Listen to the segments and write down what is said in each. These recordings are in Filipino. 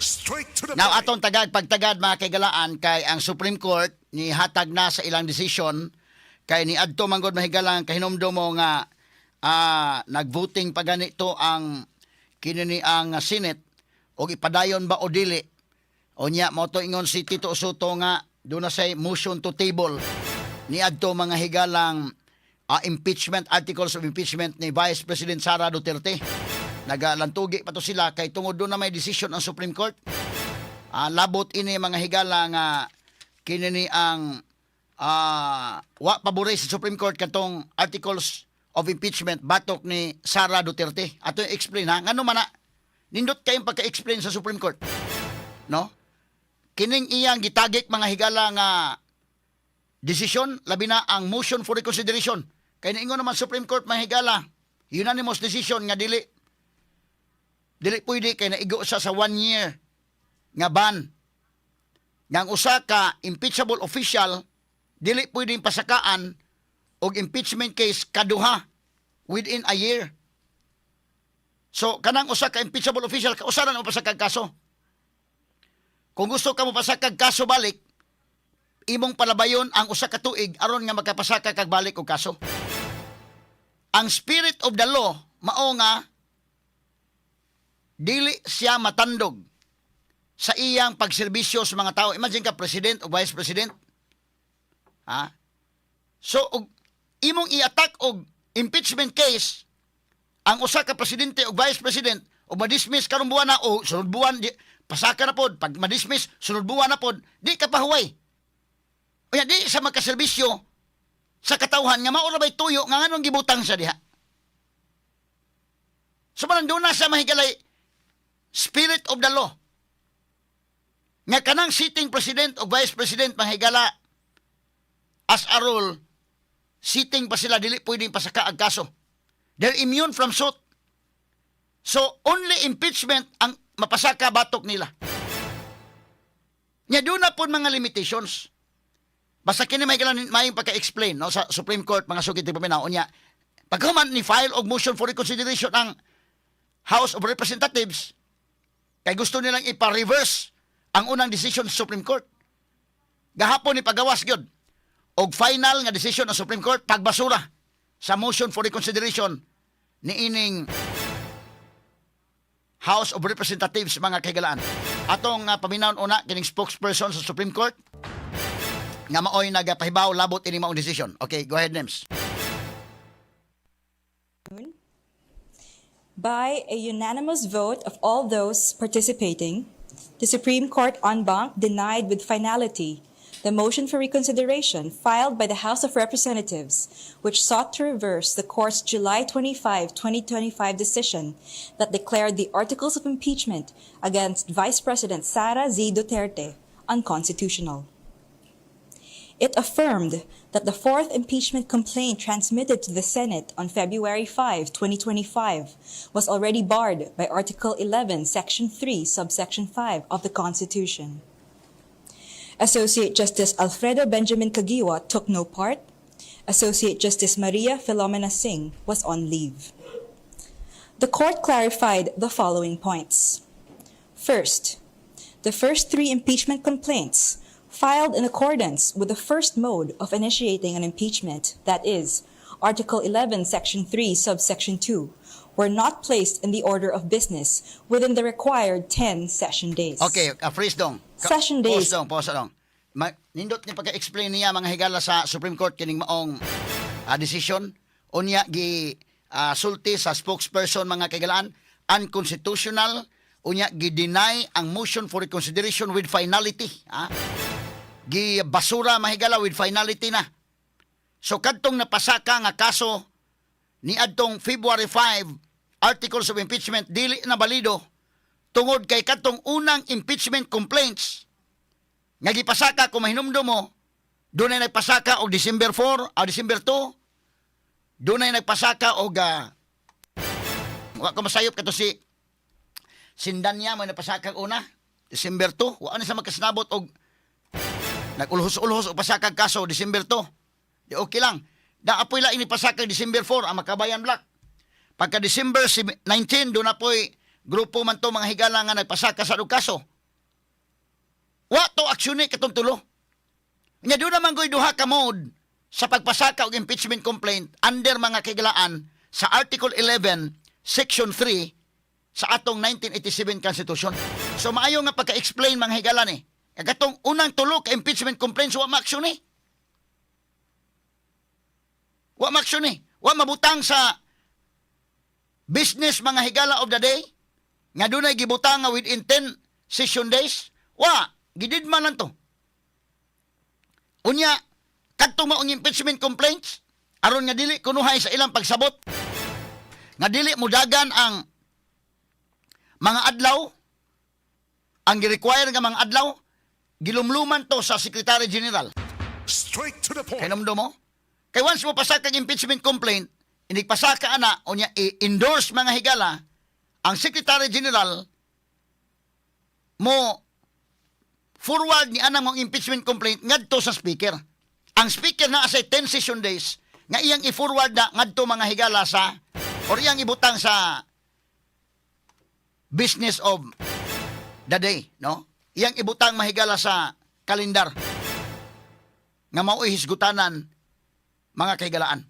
Straight to the Now point. atong pagtagad mga kaigalaan kay ang Supreme Court ni hatag na sa ilang desisyon kay ni adto manggod mahigalang kahinomdom mo nga nagvoting pa ganito ang kinini ang Senate o ipadayon ba o dili. Unya mo to ingon si Tito Soto nga doon na say motion to table ni adto mga higalang impeachment, articles of impeachment ni Vice President Sara Duterte. Nagalantugi pa to sila kay tungod doon na may decision ang Supreme Court. Labot ini mga higala nga kinini ang wa pabore sa Supreme Court katong articles of impeachment batok ni Sara Duterte. Ato explain ha. Ngano man na nindot kayong pagka-explain sa Supreme Court. No? Kining iyang gitagik mga higala nga desisyon labi na ang motion for reconsideration. Kay niingon naman Supreme Court mga higala unanimous decision nga dili pwede kay naigo sa 1 year nga ban. Nga ang usa ka impeachable official dili pwedeng pasakaan og impeachment case kaduha within a year. So kanang usa ka impeachable official kausaran mo pasakag kaso. Kung gusto ka mo pasakag kaso balik, imong palabayon ang usa ka tuig aron nga makapasaka kag balik og kaso. Ang spirit of the law mao nga dili siya matandog sa iyang pagserbisyo sa mga tao. Imagine ka, President o Vice President. So, imong i-attack og impeachment case ang usa ka Presidente o Vice President o madismiss karong buwan na o sunod buwan, pasaka na pod. Pag madismiss, sunod buwan na pod, di ka pahuway. O yan, di sa magkaserbisyo sa katawhan nga maura ba'y tuyo nga anong gibutang sa diha. So, parang doon na sa mahigalay spirit of the law. Nga kanang sitting president o vice president mahigala as a rule, sitting pa sila, dili pwedeng pasaka ang kaso. They're immune from suit. So, only impeachment ang mapasaka batok nila. Nga doon na po mga limitations. Basta kini may pagka-explain no, sa Supreme Court, mga sugit ni paminaon niya. Pagkaman ni file og motion for reconsideration ang House of Representatives, kay gusto nilang ipa-reverse ang unang decision sa Supreme Court. Gahapon ni pagawas gyud og final nga decision ng Supreme Court pagbasura sa motion for reconsideration ni ining House of Representatives mga kaigalaan. Atong paminaon una kining spokesperson sa Supreme Court nga maoy nagapahibaw labot ini maong decision. Okay, go ahead, Nems. By a unanimous vote of all those participating, the Supreme Court en banc denied with finality the motion for reconsideration filed by the House of Representatives, which sought to reverse the Court's July 25, 2025 decision that declared the articles of impeachment against Vice President Sara Z. Duterte unconstitutional. It affirmed that the fourth impeachment complaint transmitted to the Senate on February 5, 2025 was already barred by Article 11, Section 3, Subsection 5 of the Constitution. Associate Justice Alfredo Benjamin Caguioa took no part. Associate Justice Maria Filomena Singh was on leave. The Court clarified the following points. First, the first 3 impeachment complaints filed in accordance with the first mode of initiating an impeachment, that is, Article 11, Section 3, Subsection 2, were not placed in the order of business within the required 10 session days. Okay, freeze dong. Session days. Pause dong. Nindot ni pagka-explain niya mga higala sa Supreme Court kining maong decision. Unya sulti sa spokesperson mga kaigalaan, unconstitutional. Unya gi-deny ang motion for reconsideration with finality. Gibasura mahigala with finality na. So kadtong napasaka nga kaso ni adtong February 5 articles of impeachment dili na balido tungod kay kadtong unang impeachment complaints nga gipasaka kung mahinumdum mo dunay nagpasaka og December 4 o December 2 dunay nagpasaka og wa ko masayop kato si Sindanya mo nagpasaka una December 2 wa na sa magkasnabot og nagulhos-ulhos o pasakag kaso December 2. Di okay lang. Naapoy lang ini pasakag December 4 ang Makabayan Black. Pagka December 19 doon na po'y grupo man to mga higala nga nagpasaka sa kaso. Wa to aksyon katong tulo. Nya doon naman ko'y duha ka mode sa pagpasaka og impeachment complaint under mga kahigalaan sa Article 11, Section 3 sa atong 1987 Constitution. So maayo nga pagka-explain mga higala ni. Katong unang tulo ka impeachment complaints wa ma-aksyon ni. Wa ma-aksyon ni. Wa mabutang sa business mga higala of the day nga dunay gibutang nga within 10 session days. Wa, gididman lang to. Unya, kadto maong impeachment complaints aron nga dili kunuhay sa ilang pagsabot. Nga dili mudagan ang mga adlaw, ang gi-require nga mga adlaw, gilumluman to sa Secretary General. Straight to the point. Kay namdo mo? Kay once mo pasaka ang impeachment complaint, inigpasaka ana, o niya i-endorse mga higala, ang Secretary General mo forward ni anang mong impeachment complaint ngadto sa Speaker. Ang Speaker na asay 10 session days, nga iyang i-forward na ngadto mga higala sa, or iyang ibutang sa business of the day, no? Iyang ibutang mahigala sa kalendar nga mao'y hisgutanan mga kahigalaan.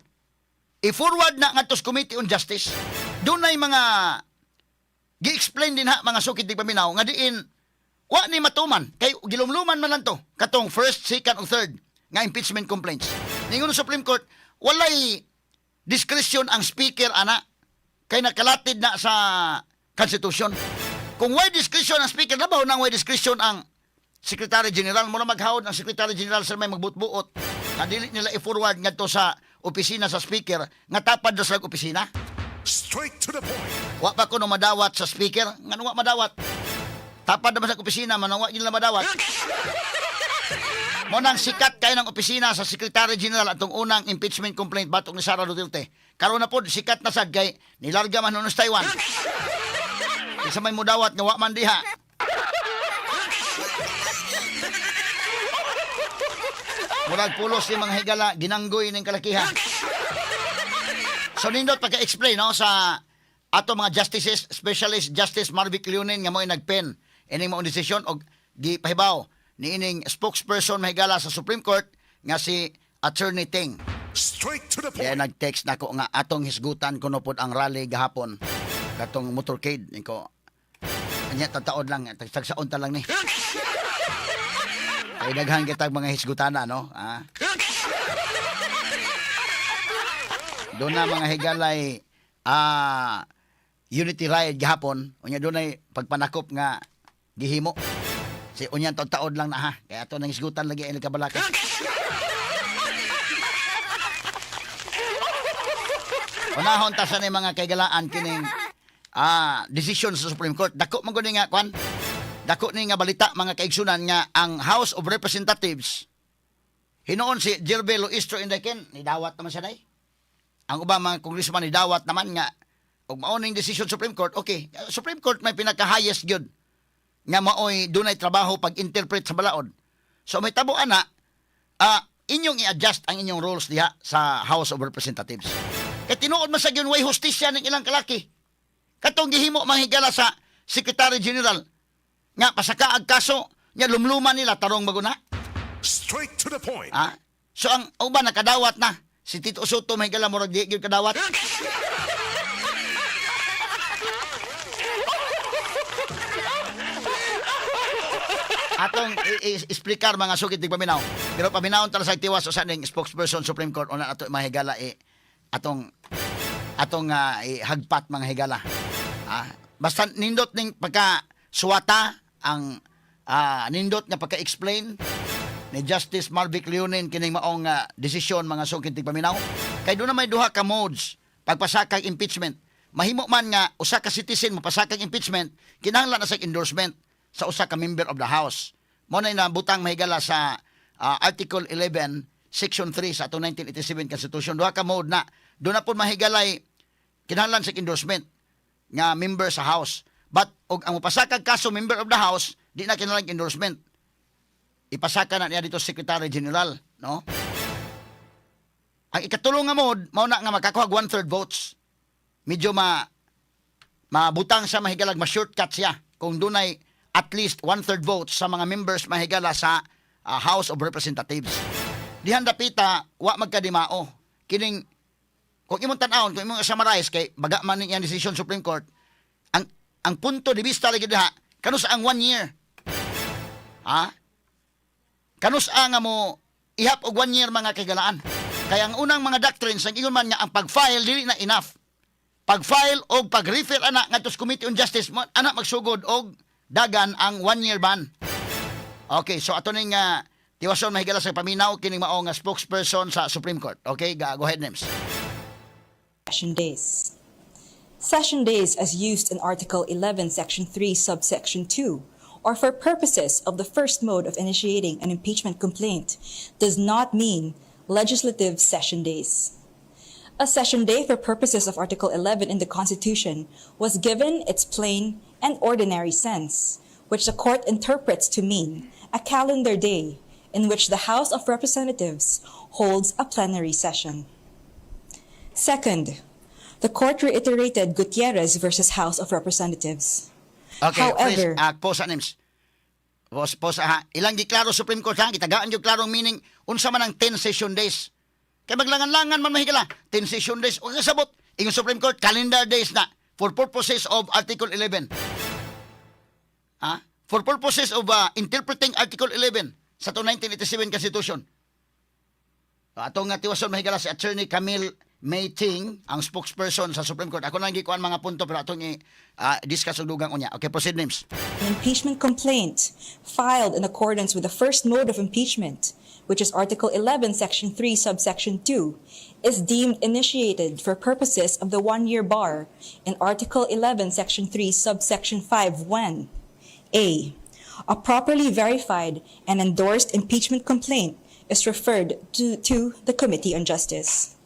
I-forward na ngadto sa Committee on Justice. Doon ay mga gi-explain din ha mga sukit di paminaw nga diin wa ni matuman kay gilumluman man lang to katong first, second, o third nga impeachment complaints. Ningon sa Supreme Court, walay discretion ang speaker ana kay nakalatid na sa Constitution. Kung way discretion ang speaker, labaw nang way discretion ang Secretary General. Muna maghawod ang Secretary General sa may magbutbuot na dili nila i-forward ngadto sa opisina sa speaker nga tapad do sa opisina. Straight to the point. Wa pa ko no madawat sa speaker, ngano wa madawat. Tapad naman sa opisina, manang wa nila madawat. Mo nang sikat kay ng opisina sa Secretary General atong unang impeachment complaint batok ni Sara Duterte. Karon na pod sikat na sad kay nilarga man sa Taiwan. Isa may mudawat nga wa man diha. Murag pulos ni mga higala ginanggoy ning kalakihan. So nindot pagka-explain no sa ato mga justices, specialist Justice Marvic Leonin nga mo'y nagpen ining mga desisyon og gipahibaw ni ining spokesperson mahigala sa Supreme Court nga si Attorney Ting. Straight to the Kaya point. nag-text nako nga atong hisgutan kuno pod ang rally gahapon katong motorcade niko. Anya tataod lang tagsaon ta lang ni. Ay daghan kita mga hisgutana no. Doon na mga higalay unity riot gihapon unya dunay pagpanakop nga gihimo. Si unyan taod lang na ha. Kaya ato nang hisgutan lagi ang kabalaka. Unahon ta sa ni mga kaigalaan kining decision sa Supreme Court. Dako man gud nga kwan. Dako ni nga balita mga kaigsunan nga ang House of Representatives hinuon si Jerbe Luistro Indeken ni dawat naman siya day. Ang ubang mga congressman ni dawat naman nga og mao ning decision Supreme Court. Okay, Supreme Court may pinaka-highest gyud nga maoy dunay trabaho pag-interpret sa balaod. So may tabo ana inyong i-adjust ang inyong rules diha sa House of Representatives. Kaya tinuod man sa gyud way hustisya ning ilang kalaki. Katong gihimo manghigala sa Secretary General nga pasakaag kaso nya lumluman nila tarong maguna. Straight to the point. So ang uban nakadawat na si Tito Soto mahigala mo di gyud kadawat. Atong explicar mga sugid tig paminaw. Pero paminawon tala sa tiwas sa ning spokesperson Supreme Court una ato mahigala atong hagpat mga higala. Basta nindot ning pagka suwata ang nindot nga pagka-explain ni Justice Marvic Leonin kining maong desisyon mga sugid tig paminaw. Kay doon na may duha ka modes pagpasakag impeachment. Mahimo man nga usa ka citizen mapasakag impeachment, kinahanglan na sa endorsement sa usa ka member of the House. Mo na nabutang mahigala sa Article 11, Section 3 sa atong 1987 Constitution. Duha ka mode na. Doon na po mahigalay kinahanglan sa endorsement nga member sa House. But og ang mapasakag kaso member of the House, di na kinahanglan endorsement. Ipasaka na niya dito Secretary General, no? Ang ikatulong nga mode, mao na nga makakuha 1/3 votes. Medyo mabutang sa mahigalag, ma-shortcut siya kung dunay at least 1/3 votes sa mga members mahigala sa House of Representatives. Dihan dapita wa magkadimao kining kung imong tan-awon, kung imong summarize kay baga man ning decision Supreme Court, ang punto de vista lagi diha kanus ang 1 year. Kanus nga mo ihap og 1 year mga kagalaan. Kaya ang unang mga doctrines ang ingon man nga ang pag-file dili na enough. Pag-file o pag-refer ana ngadto sa Committee on Justice ana magsugod og dagan ang 1 year ban. Okay, so ato ning tiwason mahigala sa paminaw kining mao nga spokesperson sa Supreme Court. Okay, go ahead, Nems. Session days. Session days as used in Article 11, Section 3, Subsection 2, or for purposes of the first mode of initiating an impeachment complaint, does not mean legislative session days. A session day for purposes of Article 11 in the Constitution was given its plain and ordinary sense, which the court interprets to mean a calendar day in which the House of Representatives holds a plenary session. Second, the court reiterated Gutierrez versus House of Representatives. Okay, However, please, pause Nems. Pause ha. Ilang giklaro Supreme Court ha, gitagaan yung klarong meaning unsa man ang 10 session days. Kay maglangan-langan man mahigala, 10 session days. O kasabot, ingon Supreme Court, calendar days na for purposes of Article 11. For purposes of interpreting Article 11 sa 1987 Constitution. Atong nga tiwason mahigala si Attorney Camille Mayting, ang spokesperson sa Supreme Court. Ako lang gikuan mga punto pero atong i-discuss og dugang unya. Okay, proceed, Names. an impeachment complaint filed in accordance with the first mode of impeachment, which is Article 11, Section 3, Subsection 2, is deemed initiated for purposes of the 1-year bar in Article 11, Section 3, Subsection 5 when A. A properly verified and endorsed impeachment complaint is referred to the Committee on Justice.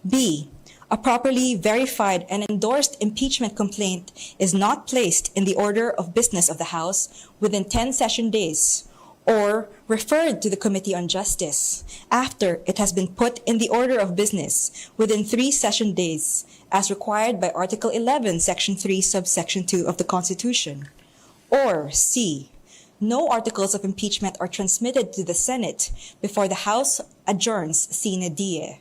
B. A properly verified and endorsed impeachment complaint is not placed in the order of business of the House within 10 session days or referred to the Committee on Justice after it has been put in the order of business within 3 session days as required by Article 11, Section 3, Subsection 2 of the Constitution. Or C. No articles of impeachment are transmitted to the Senate before the House adjourns sine die.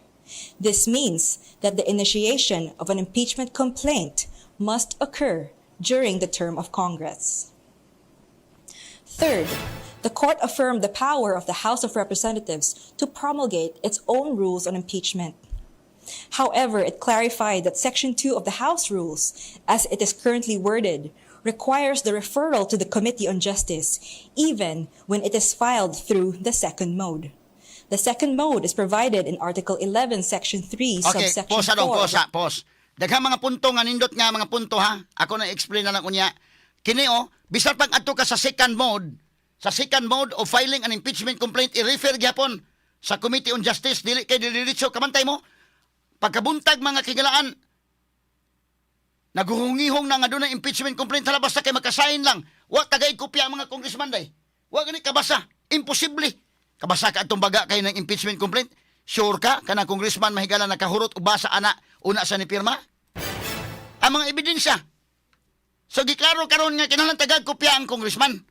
This means that the initiation of an impeachment complaint must occur during the term of Congress. Third, the court affirmed the power of the House of Representatives to promulgate its own rules on impeachment. However, it clarified that Section 2 of the House Rules, as it is currently worded, requires the referral to the Committee on Justice, even when it is filed through the second mode. The second mode is provided in Article 11, Section 3, Okay, Subsection pause 4. pause. Daghang mga punto nga nindot nga mga punto ha. Ako na explain na lang unya. Kini bisan pag adto ka sa second mode of filing an impeachment complaint, i-refer gyapon sa Committee on Justice, dili kay diretso kamantay mo. Pagkabuntag mga kigalaan, naguhungihong na nga doon ang impeachment complaint, hala basta kay makasahin lang. Wa tagay kopya ang mga congressman day. Wa gani kabasa. Imposible. Kabasa ka atong baga kay ng impeachment complaint. Sure ka kanang congressman mahigala nakahurot ubasa ana una sa ni pirma? Ang mga ebidensya. So giklaro karon nga kinahanglan tagag kopya ang congressman.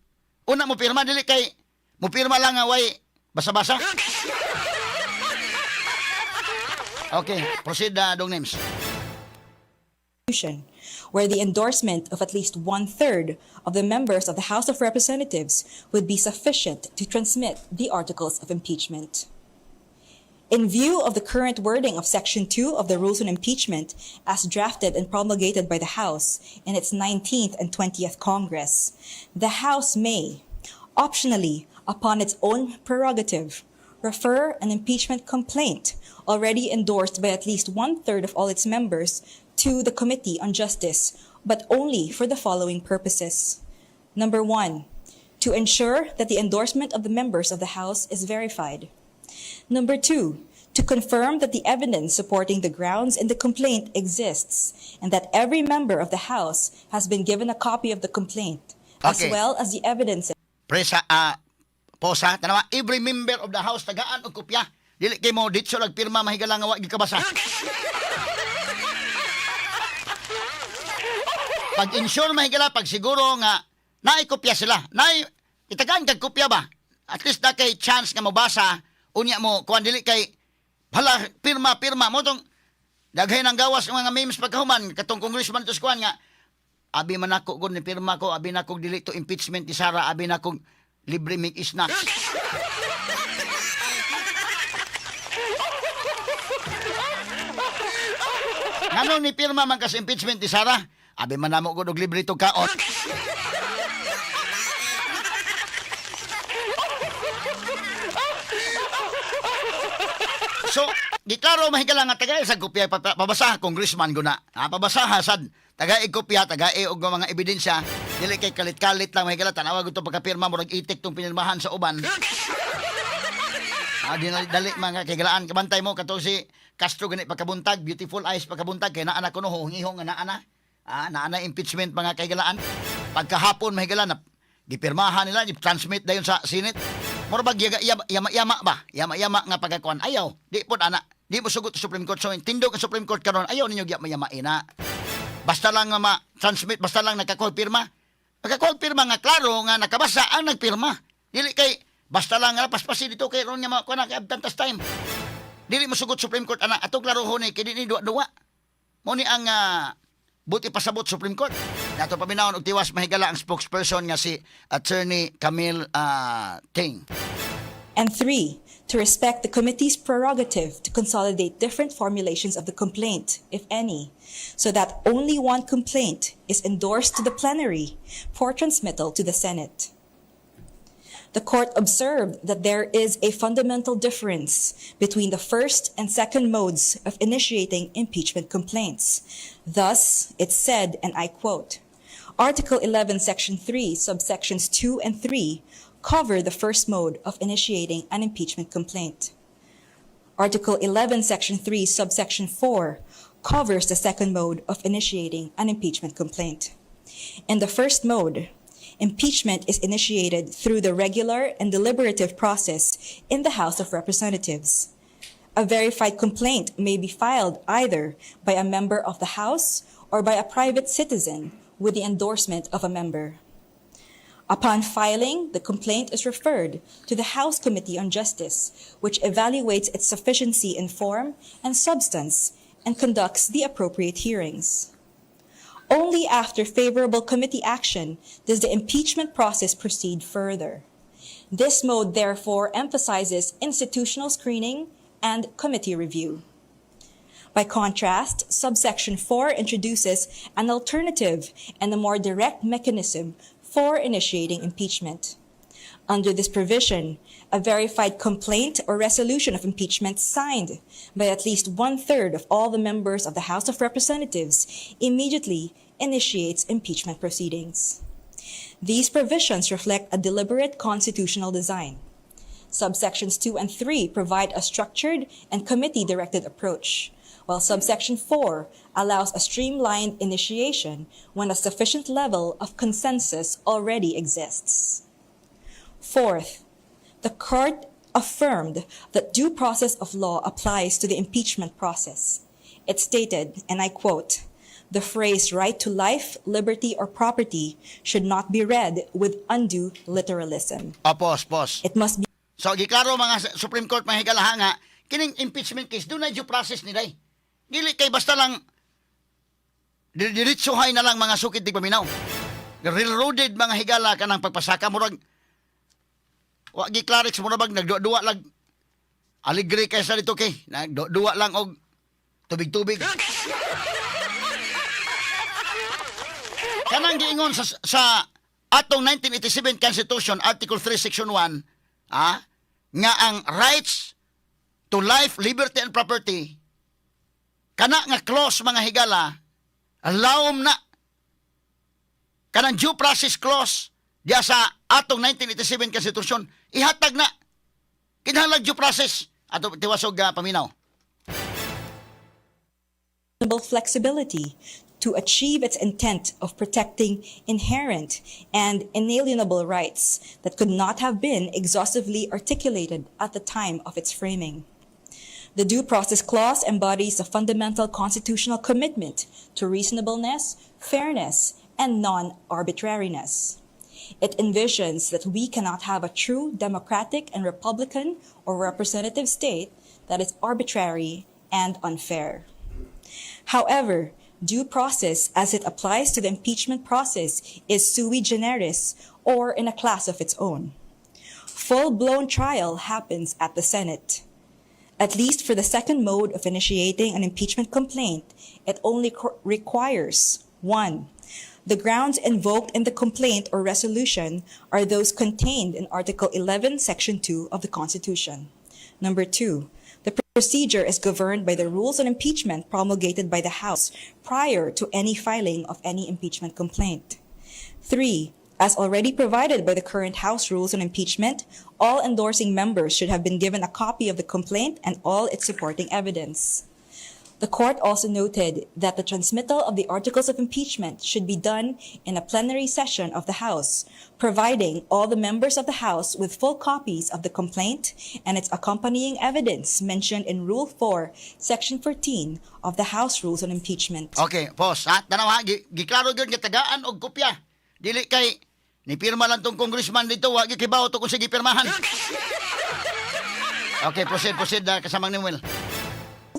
Una mo pirma dili kay mo pirma lang nga way basa-basa. Okay, proceed Dong Names. Where the endorsement of at least 1/3 of the members of the House of Representatives would be sufficient to transmit the articles of impeachment. In view of the current wording of Section 2 of the Rules on Impeachment as drafted and promulgated by the House in its 19th and 20th Congress, the House may, optionally, upon its own prerogative, refer an impeachment complaint already endorsed by at least 1/3 of all its members to the Committee on Justice, but only for the following purposes. Number 1, to ensure that the endorsement of the members of the House is verified. Number 2, to confirm that the evidence supporting the grounds in the complaint exists and that every member of the House has been given a copy of the complaint, as Okay. well as the evidence. Presa, posa, tanawa, every member of the House tagaan og kopya. Dili kay mo ditso nagpirma mahigala nga wa gikabasa. pag-insure mahigala, pag siguro nga naikopya sila. Itagaan kag kopya ba? At least na kay chance nga mabasa, unya mo, kuan dili kay, hala, pirma mo tong, daghay ng gawas ng mga memes pagkahuman, katong congressman to kuan nga, abi man ako kung pirma ko, abi na kong dili to impeachment ni Sara, abi na kong libre make snacks. Ngano ni pirma man kas impeachment ni Sara? Abi man namo og libre to kaon. So, giklaro mahigala nga tagay sa kopya pabasa congressman guna. Pabasa sad tagay kopya, tagay og mga ebidensya, dili kay kalit-kalit lang mahigala tanawa gud to pagkapirma murag itik tong pinirmahan sa uban. Dali mga kagalaan kabantay mo katong si Castro gani pagkabuntag, beautiful eyes pagkabuntag kay naa na kuno hungihong nga naa na. Naa na impeachment mga kagalaan. Pagkahapon mahigala na gipirmahan nila, gi-transmit dayon sa Senate. Murag yama ba? Yama nga pagkakuan. Ayaw, di po ana. Di mo sugot sa Supreme Court. So tindog ang Supreme Court karon, ayaw ninyo yama ina. Basta lang nga ma-transmit, basta lang nakakonfirma. Pagkakonfirma nga klaro nga nakabasa ang nagpirma. Dili kay basta lang nga paspasin dito kay ron nga kuan kay abtantas time. Dili mo sugot Supreme Court ana. Ato klaro ho ni kay di ni duwa. Mo ni ang buti pasabot Supreme Court. Nato paminawon og tiwas mahigala ang spokesperson nga si Attorney Camille Ting. And 3, to respect the committee's prerogative to consolidate different formulations of the complaint, if any, so that only one complaint is endorsed to the plenary for transmittal to the Senate. The court observed that there is a fundamental difference between the first and second modes of initiating impeachment complaints. Thus, it said, and I quote, Article 11, Section 3, subsections 2 and 3 cover the first mode of initiating an impeachment complaint. Article 11, Section 3, subsection 4 covers the second mode of initiating an impeachment complaint. In the first mode, impeachment is initiated through the regular and deliberative process in the House of Representatives. A verified complaint may be filed either by a member of the House or by a private citizen with the endorsement of a member. Upon filing, the complaint is referred to the House Committee on Justice, which evaluates its sufficiency in form and substance and conducts the appropriate hearings. Only after favorable committee action does the impeachment process proceed further. This mode, therefore, emphasizes institutional screening and committee review. By contrast, subsection 4 introduces an alternative and a more direct mechanism for initiating impeachment. Under this provision, a verified complaint or resolution of impeachment signed by at least 1/3 of all the members of the House of Representatives immediately initiates impeachment proceedings. These provisions reflect a deliberate constitutional design. Subsections 2 and 3 provide a structured and committee-directed approach, while subsection 4 allows a streamlined initiation when a sufficient level of consensus already exists. Fourth, the court affirmed that due process of law applies to the impeachment process. It stated, and I quote, "The phrase right to life, liberty, or property should not be read with undue literalism. Pos. It must be So, giklaro mga Supreme Court mga higalaha nga, kining impeachment case, doon na due process nila. Dili kay basta lang, diritsuhay na lang mga sukit di paminaw. Railroaded mga higala ka ng pagpasaka, murag, wag giklarix, murag nagduwa lang, aligre kaysa dito kay, nagduwa lang og tubig-tubig. Kanang giingon sa atong 1987 Constitution, Article 3, Section 1, nga ang rights to life, liberty, and property, kana nga clause mga higala, allowom na, kanang due process clause, diya sa atong 1987 Constitution, ihatag na, kinahanglan due process, ato tiwasog paminaw. flexibility to achieve its intent of protecting inherent and inalienable rights that could not have been exhaustively articulated at the time of its framing. The Due Process Clause embodies a fundamental constitutional commitment to reasonableness, fairness, and non-arbitrariness. It envisions that we cannot have a true democratic and republican or representative state that is arbitrary and unfair. However, due process as it applies to the impeachment process is sui generis or in a class of its own. Full-blown trial happens at the Senate. At least for the second mode of initiating an impeachment complaint, it only requires 1. The grounds invoked in the complaint or resolution are those contained in Article 11, Section 2 of the Constitution. Number 2. The procedure is governed by the rules on impeachment promulgated by the House prior to any filing of any impeachment complaint. 3. As already provided by the current House rules on impeachment, all endorsing members should have been given a copy of the complaint and all its supporting evidence. The court also noted that the transmittal of the articles of impeachment should be done in a plenary session of the House, providing all the members of the House with full copies of the complaint and its accompanying evidence mentioned in Rule 4, Section 14 of the House Rules on Impeachment. Okay, boss, ha? Tanaw ha, giklaro gyud nga tagaan og kopya. Dili kay ni pirma lang tong congressman dito, wa gyud kibaw to kung sige pirmahan. Okay, proceed kasamang ni Will.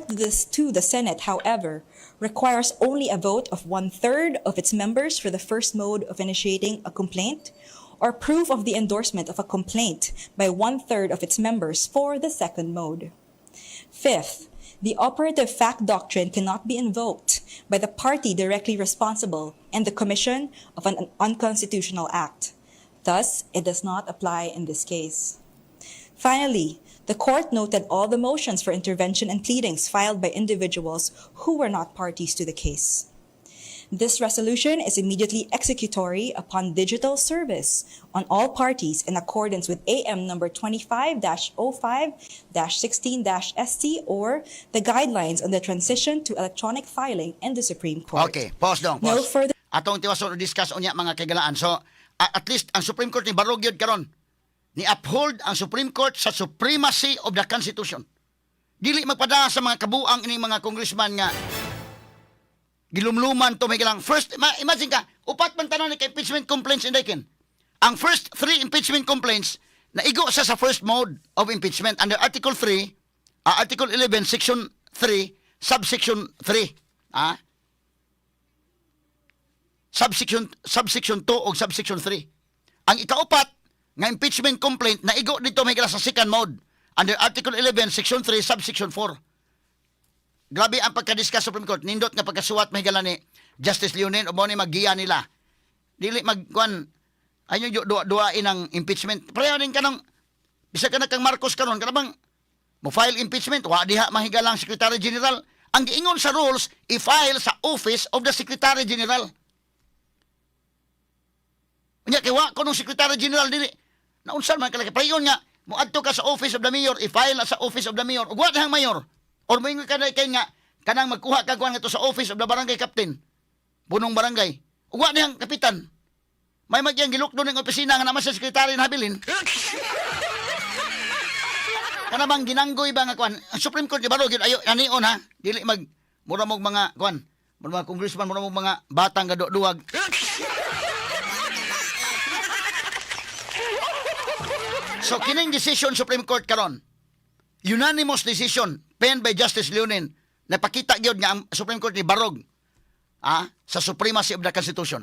This to the Senate, however, requires only a vote of 1/3 of its members for the first mode of initiating a complaint, or proof of the endorsement of a complaint by 1/3 of its members for the second mode. Fifth, the operative fact doctrine cannot be invoked by the party directly responsible in the commission of an unconstitutional act. Thus, it does not apply in this case. Finally, the court noted all the motions for intervention and pleadings filed by individuals who were not parties to the case. This resolution is immediately executory upon digital service on all parties in accordance with AM number 25-05-16-ST or the guidelines on the transition to electronic filing in the Supreme Court. Okay, pause dong, No pause. further Atong tiwason discuss unya mga kagalaan. So, at least ang Supreme Court ni barog yun karon. Ni uphold ang Supreme Court sa supremacy of the Constitution. Dili magpada sa mga kabuang ini mga congressman nga gilumluman to may galang. First, imagine ka, upat man tanan ni impeachment complaints indaykin. Ang first 3 impeachment complaints na igo sa first mode of impeachment under Article 3, Article 11, Section 3, Subsection 3. Subsection 2 o Subsection 3. Ang ikaupat nga impeachment complaint na igo dito may sa second mode under Article 11, Section 3, Subsection 4. Grabe ang pagka-discuss Supreme Court. Nindot nga pagkasuwat may ni Justice Leonin o mo ni maggiya nila. Dili magkuan ayun duwain ang impeachment. Pareho din ka ng bisa ka na kang Marcos karon kana bang mo file impeachment wa diha mahigalang Secretary General. Ang giingon sa rules i-file sa Office of the Secretary General. Unya kay wa ko nung Secretary General dili naunsan man kala payon nga moadto ka sa Office of the Mayor i-file sa Office of the Mayor ug wa dihang mayor or moingon ka kay nga kanang magkuha ka kuan nga to sa Office of the Barangay Captain punong barangay ug wa dihang kapitan may magyang gilukdo ning opisina nga naman sa sekretary nabilin kana bang ginanggoy ba nga kuan ang Supreme Court di baro gyud ayo anion ha dili mag mura mog mga kuan mga congressman mura mog mga batang gaduwag. So, kining decision Supreme Court karon, unanimous decision penned by Justice Leonin na pakita gyud nga ang Supreme Court ni barog sa supremacy of the Constitution.